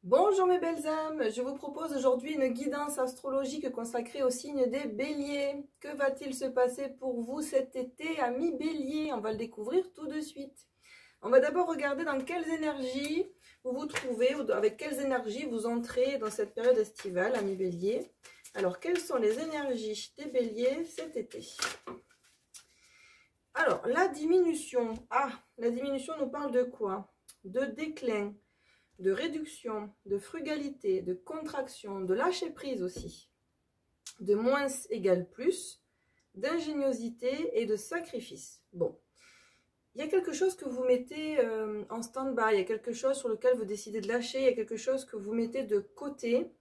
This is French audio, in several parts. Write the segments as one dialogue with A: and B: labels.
A: Bonjour mes belles âmes, je vous propose aujourd'hui une guidance astrologique consacrée au signe des béliers. Que va-t-il se passer pour vous cet été, amis béliers? On va le découvrir tout de suite. On va d'abord regarder dans quelles énergies vous vous trouvez, ou avec quelles énergies vous entrez dans cette période estivale, amis béliers. Alors, quelles sont les énergies des béliers cet été? Alors, la diminution. La diminution nous parle de quoi? De déclin, de réduction, de frugalité, de contraction, de lâcher prise aussi, de moins égale plus, d'ingéniosité et de sacrifice. Bon, il y a quelque chose que vous mettez en stand-by, il y a quelque chose sur lequel vous décidez de lâcher, il y a quelque chose que vous mettez de côté.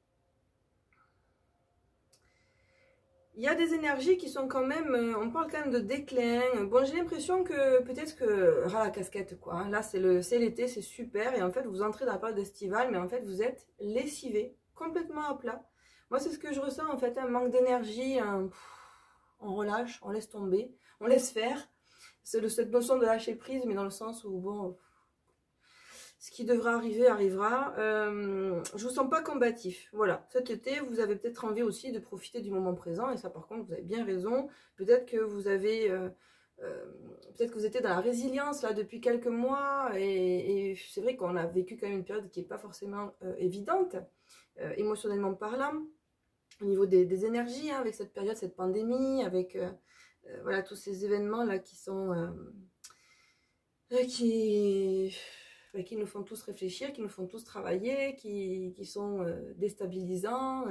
A: Il y a des énergies qui sont quand même, on parle quand même de déclin. Bon, j'ai l'impression que peut-être que, la casquette quoi, hein. Là c'est l'été, c'est super, et en fait vous entrez dans la période estivale, mais en fait vous êtes lessivé, complètement à plat. Moi c'est ce que je ressens en fait, un manque d'énergie, on relâche, on laisse tomber, on laisse faire. C'est cette notion de lâcher prise, mais dans le sens où bon, ce qui devra arriver, arrivera. Je vous sens pas combatif. Voilà, cet été, vous avez peut-être envie aussi de profiter du moment présent. Et ça, par contre, vous avez bien raison. Peut-être que vous avez... peut-être que vous étiez dans la résilience là depuis quelques mois. Et c'est vrai qu'on a vécu quand même une période qui n'est pas forcément évidente, émotionnellement parlant, au niveau des énergies, hein, avec cette période, cette pandémie, avec voilà, tous ces événements là qui sont... qui nous font tous réfléchir, qui nous font tous travailler, qui sont déstabilisants.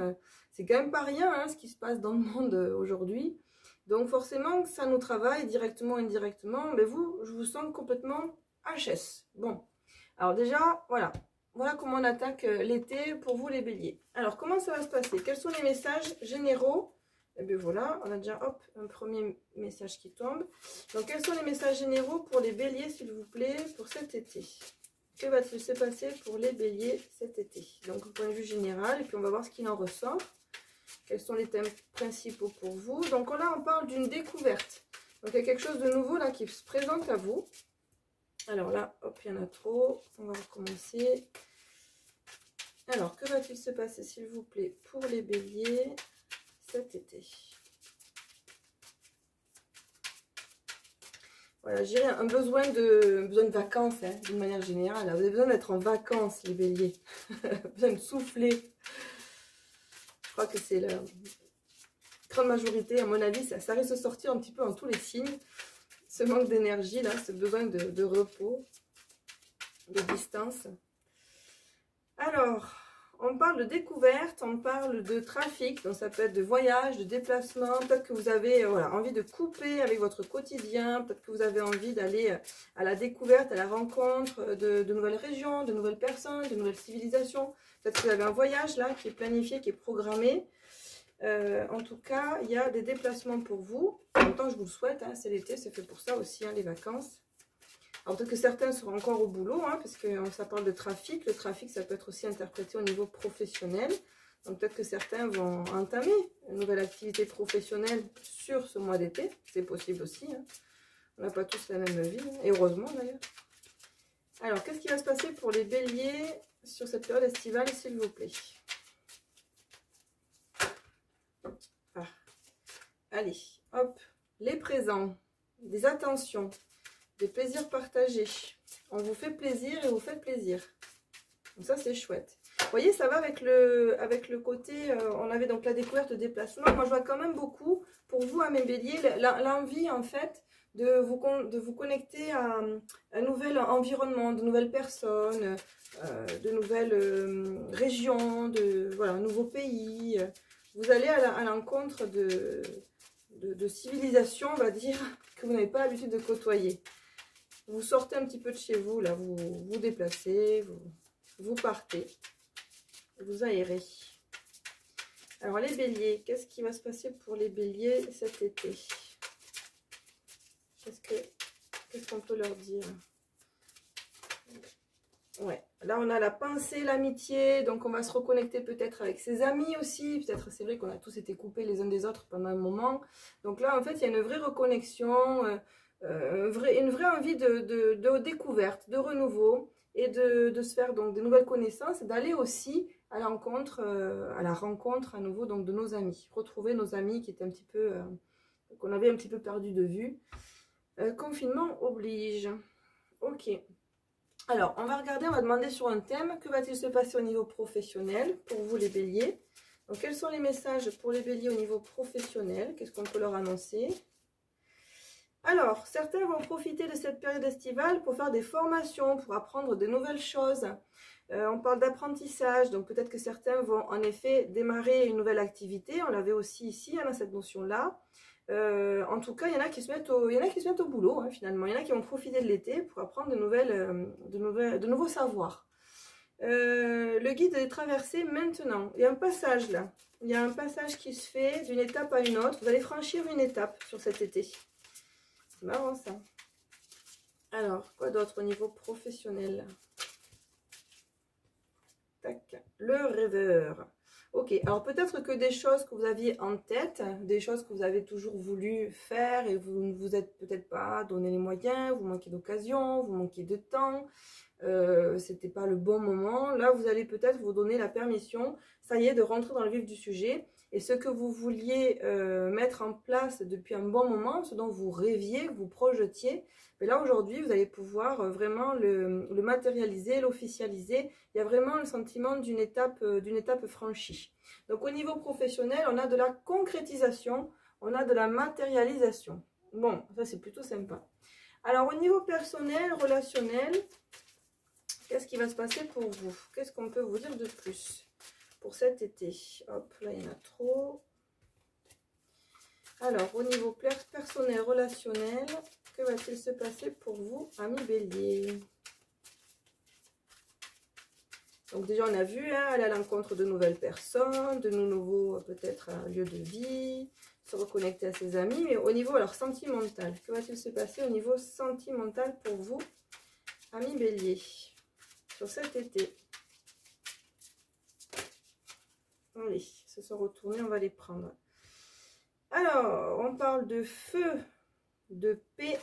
A: C'est quand même pas rien hein, ce qui se passe dans le monde aujourd'hui. Donc forcément, ça nous travaille directement ou indirectement. Mais vous, je vous sens complètement HS. Bon, alors déjà, voilà comment on attaque l'été pour vous les béliers. Alors, comment ça va se passer? Quels sont les messages généraux? Et bien voilà, on a déjà hop, un premier message qui tombe. Donc, quels sont les messages généraux pour les béliers, s'il vous plaît, pour cet été? Que va-t-il se passer pour les béliers cet été? Donc, au point de vue général, et puis on va voir ce qu'il en ressort. Quels sont les thèmes principaux pour vous? Donc là, on parle d'une découverte. Donc, il y a quelque chose de nouveau là qui se présente à vous. Alors là, hop, il y en a trop. On va recommencer. Alors, que va-t-il se passer, s'il vous plaît, pour les béliers cet été? Voilà, j'ai un besoin de vacances, hein, d'une manière générale. Vous avez besoin d'être en vacances, les béliers. Besoin de souffler. Je crois que c'est la grande majorité, à mon avis, ça risque de sortir un petit peu en tous les signes. Ce manque d'énergie, là, ce besoin de repos, de distance. Alors, on parle de découverte, on parle de trafic, donc ça peut être de voyage, de déplacement. Peut-être que vous avez envie de couper avec votre quotidien, peut-être que vous avez envie d'aller à la découverte, à la rencontre de nouvelles régions, de nouvelles personnes, de nouvelles civilisations. Peut-être que vous avez un voyage là qui est planifié, qui est programmé. En tout cas, il y a des déplacements pour vous. En même temps, je vous le souhaite, hein, c'est l'été, c'est fait pour ça aussi, hein, les vacances. Alors peut-être que certains seront encore au boulot, hein, parce que ça parle de trafic. Le trafic, ça peut être aussi interprété au niveau professionnel. Donc peut-être que certains vont entamer une nouvelle activité professionnelle sur ce mois d'été. C'est possible aussi. Hein. On n'a pas tous la même vie, hein, et heureusement d'ailleurs. Alors, qu'est-ce qui va se passer pour les béliers sur cette période estivale, s'il vous plaît? Allez, hop, les présents, des attentions, des plaisirs partagés. On vous fait plaisir et vous faites plaisir. Donc ça, c'est chouette. Vous voyez, ça va avec le côté, on avait donc la découverte de déplacement. Moi, je vois quand même beaucoup, pour vous, à mes béliers, l'envie, en fait, de vous connecter à un nouvel environnement, de nouvelles personnes, de nouvelles régions, un nouveau pays. Vous allez à l'encontre de civilisation, on va dire, que vous n'avez pas l'habitude de côtoyer. Vous sortez un petit peu de chez vous, là, vous vous déplacez, vous partez, vous aérez. Alors les béliers, qu'est-ce qui va se passer pour les béliers cet été? Qu'est-ce qu'on peut leur dire? Ouais, là on a la pensée, l'amitié, donc on va se reconnecter peut-être avec ses amis aussi, peut-être c'est vrai qu'on a tous été coupés les uns des autres pendant un moment, donc là en fait il y a une vraie reconnexion, une vraie envie de découverte, de renouveau, et de se faire donc de nouvelles connaissances, d'aller aussi à la rencontre à nouveau donc de nos amis, retrouver nos amis qui étaient un petit peu qu'on avait un petit peu perdu de vue. Confinement oblige. Ok. Alors, on va regarder, on va demander sur un thème, que va-t-il se passer au niveau professionnel pour vous les béliers? Donc, quels sont les messages pour les béliers au niveau professionnel? Qu'est-ce qu'on peut leur annoncer? Alors, certains vont profiter de cette période estivale pour faire des formations, pour apprendre de nouvelles choses. On parle d'apprentissage, donc peut-être que certains vont en effet démarrer une nouvelle activité. On l'avait aussi ici, on a cette notion-là. En tout cas, il y en a qui se mettent au boulot, hein, finalement. Il y en a qui vont profiter de l'été pour apprendre de nouveaux savoirs. Le guide est traversé maintenant. Il y a un passage là. Il y a un passage qui se fait d'une étape à une autre. Vous allez franchir une étape sur cet été. C'est marrant ça. Alors, quoi d'autre au niveau professionnel? Tac. Le rêveur. Ok, alors peut-être que des choses que vous aviez en tête, des choses que vous avez toujours voulu faire et vous ne vous êtes peut-être pas donné les moyens, vous manquez d'occasion, vous manquez de temps, c'était pas le bon moment. Là, vous allez peut-être vous donner la permission, ça y est, de rentrer dans le vif du sujet. Et ce que vous vouliez mettre en place depuis un bon moment, ce dont vous rêviez, que vous projetiez, mais là aujourd'hui, vous allez pouvoir vraiment le matérialiser, l'officialiser. Il y a vraiment le sentiment d'une étape franchie. Donc au niveau professionnel, on a de la concrétisation, on a de la matérialisation. Bon, ça c'est plutôt sympa. Alors au niveau personnel, relationnel, qu'est-ce qui va se passer pour vous? Qu'est-ce qu'on peut vous dire de plus pour cet été? Hop, là il y en a trop. Alors au niveau personnel, relationnel, que va-t-il se passer pour vous, amis bélier? Donc déjà on a vu, hein, aller à l'encontre de nouvelles personnes, de nouveaux peut-être lieux de vie, se reconnecter à ses amis, mais au niveau alors sentimental, que va-t-il se passer au niveau sentimental pour vous, amis bélier, sur cet été? Allez, ils se sont retournés, on va les prendre. Alors, on parle de feu, de paix,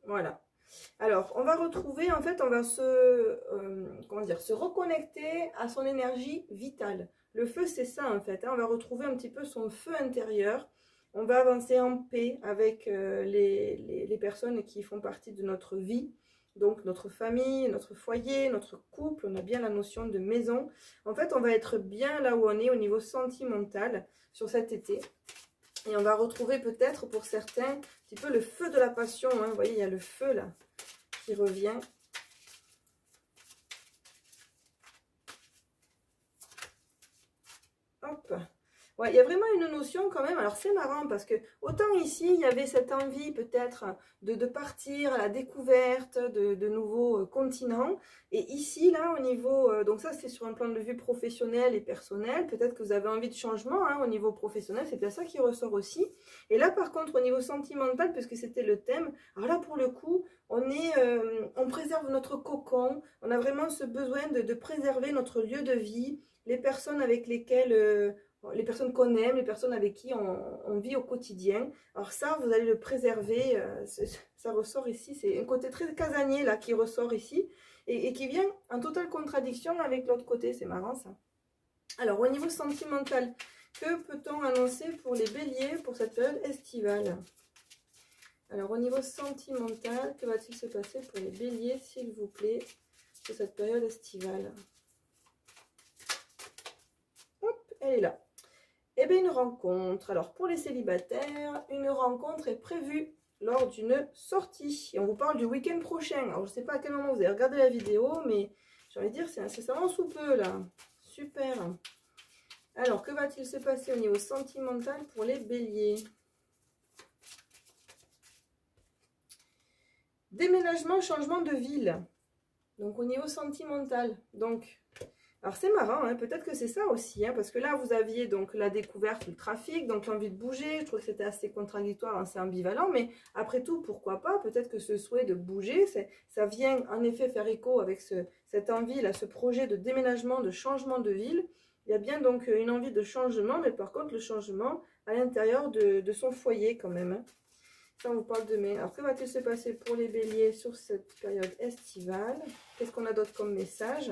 A: voilà. Alors, on va retrouver, en fait, on va se reconnecter à son énergie vitale. Le feu, c'est ça, en fait. Hein, on va retrouver un petit peu son feu intérieur. On va avancer en paix avec les personnes qui font partie de notre vie. Donc, notre famille, notre foyer, notre couple. On a bien la notion de maison. En fait, on va être bien là où on est au niveau sentimental sur cet été. Et on va retrouver peut-être pour certains un petit peu le feu de la passion. Hein. Vous voyez, il y a le feu là qui revient. Hop. Ouais, il y a vraiment une notion quand même. Alors c'est marrant parce que autant ici il y avait cette envie peut-être de partir à la découverte de nouveaux continents. Et ici là au niveau, donc ça c'est sur un plan de vue professionnel et personnel. Peut-être que vous avez envie de changement hein, au niveau professionnel. C'est bien ça qui ressort aussi. Et là par contre au niveau sentimental, puisque c'était le thème, alors là pour le coup on préserve notre cocon. On a vraiment ce besoin de préserver notre lieu de vie, les personnes avec lesquelles... les personnes qu'on aime, les personnes avec qui on vit au quotidien. Alors ça, vous allez le préserver. Ça ressort ici. C'est un côté très casanier là qui ressort ici. Et qui vient en totale contradiction avec l'autre côté. C'est marrant ça. Alors au niveau sentimental, que peut-on annoncer pour les béliers pour cette période estivale? Alors au niveau sentimental, que va-t-il se passer pour les béliers s'il vous plaît pour cette période estivale? Hop, elle est là. Eh bien, une rencontre. Alors, pour les célibataires, une rencontre est prévue lors d'une sortie. Et on vous parle du week-end prochain. Alors, je ne sais pas à quel moment vous avez regardé la vidéo, mais j'ai envie de dire, c'est incessamment sous peu, là. Super. Alors, que va-t-il se passer au niveau sentimental pour les béliers? Déménagement, changement de ville. Donc, au niveau sentimental. Donc... Alors c'est marrant, hein, peut-être que c'est ça aussi, hein, parce que là vous aviez donc la découverte du trafic, donc l'envie de bouger, je trouve que c'était assez contradictoire, assez ambivalent, mais après tout, pourquoi pas, peut-être que ce souhait de bouger, ça vient en effet faire écho avec cette envie, là, ce projet de déménagement, de changement de ville. Il y a bien donc une envie de changement, mais par contre le changement à l'intérieur de son foyer quand même. Hein. Ça, on vous parle de mai. Alors, que va-t-il se passer pour les béliers sur cette période estivale? Qu'est-ce qu'on a d'autre comme message?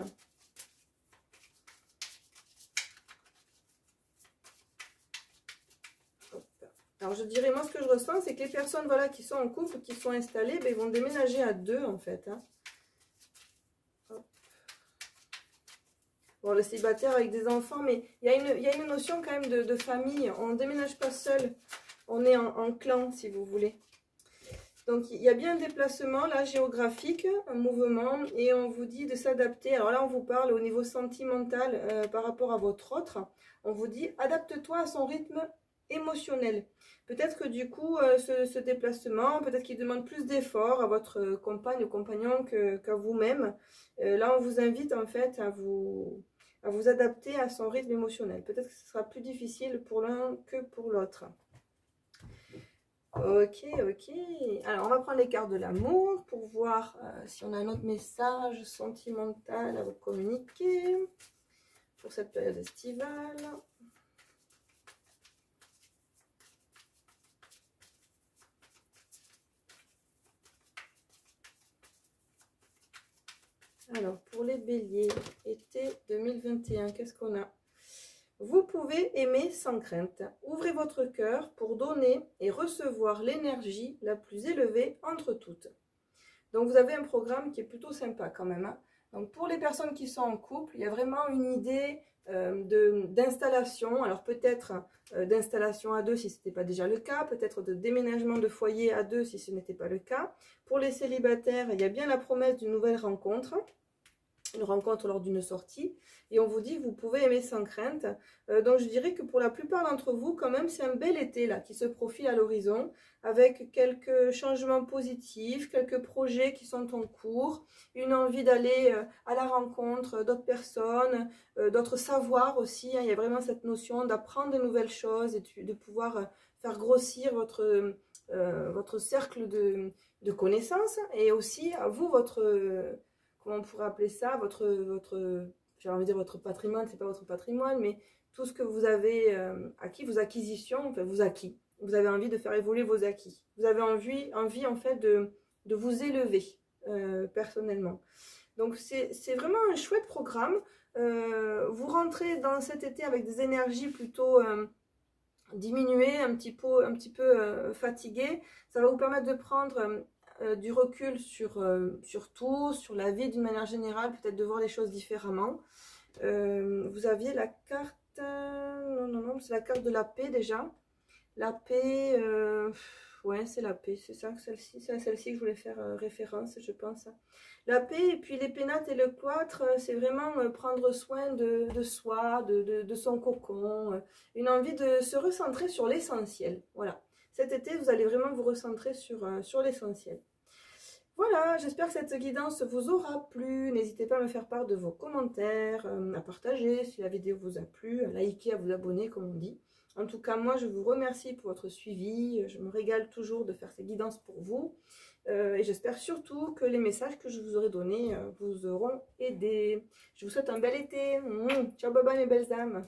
A: Hop. Alors, je dirais, moi, ce que je ressens, c'est que les personnes voilà, qui sont en couple, qui sont installées, ben, ils vont déménager à deux, en fait. Hein. Bon, le célibataire avec des enfants, mais il y a une notion quand même de famille. On ne déménage pas seul. On est en clan, si vous voulez. Donc, il y a bien un déplacement, là, géographique, un mouvement, et on vous dit de s'adapter. Alors là, on vous parle au niveau sentimental par rapport à votre autre. On vous dit, adapte-toi à son rythme émotionnel. Peut-être que du coup, ce déplacement, peut-être qu'il demande plus d'efforts à votre compagne ou compagnon qu'à vous-même. Là, on vous invite en fait à vous adapter à son rythme émotionnel. Peut-être que ce sera plus difficile pour l'un que pour l'autre. Ok, ok. Alors, on va prendre les cartes de l'amour pour voir si on a un autre message sentimental à vous communiquer pour cette période estivale. Alors, pour les béliers, été 2021, qu'est-ce qu'on a? Vous pouvez aimer sans crainte. Ouvrez votre cœur pour donner et recevoir l'énergie la plus élevée entre toutes. Donc, vous avez un programme qui est plutôt sympa quand même. Hein. Donc, pour les personnes qui sont en couple, il y a vraiment une idée d'installation. Alors, peut-être d'installation à deux si ce n'était pas déjà le cas. Peut-être de déménagement de foyer à deux si ce n'était pas le cas. Pour les célibataires, il y a bien la promesse d'une nouvelle rencontre. Une rencontre lors d'une sortie, et on vous dit que vous pouvez aimer sans crainte. Donc je dirais que pour la plupart d'entre vous, quand même, c'est un bel été là qui se profile à l'horizon, avec quelques changements positifs, quelques projets qui sont en cours, une envie d'aller à la rencontre d'autres personnes, d'autres savoirs aussi. Hein. Il y a vraiment cette notion d'apprendre de nouvelles choses et de pouvoir faire grossir votre cercle de connaissances, et aussi à vous, comment on pourrait appeler ça, j'ai envie de dire votre patrimoine, c'est pas votre patrimoine, mais tout ce que vous avez acquis, vos acquisitions, enfin vos acquis. Vous avez envie de faire évoluer vos acquis. Vous avez envie en fait de vous élever personnellement. Donc c'est vraiment un chouette programme. Vous rentrez dans cet été avec des énergies plutôt diminuées, un petit peu fatiguées. Ça va vous permettre de prendre du recul sur tout, sur la vie d'une manière générale, peut-être de voir les choses différemment. Vous aviez la carte, non, c'est la carte de la paix déjà. La paix, ouais, c'est la paix, c'est ça, celle-ci, c'est à celle-ci que je voulais faire référence, je pense. La paix, et puis les pénates et le cloître, c'est vraiment prendre soin de soi, de son cocon, une envie de se recentrer sur l'essentiel. Voilà. Cet été, vous allez vraiment vous recentrer sur l'essentiel. Voilà, j'espère que cette guidance vous aura plu. N'hésitez pas à me faire part de vos commentaires, à partager si la vidéo vous a plu, à liker, à vous abonner comme on dit. En tout cas, moi je vous remercie pour votre suivi. Je me régale toujours de faire ces guidances pour vous. Et j'espère surtout que les messages que je vous aurai donnés vous auront aidé. Je vous souhaite un bel été. Ciao, bye bye mes belles âmes.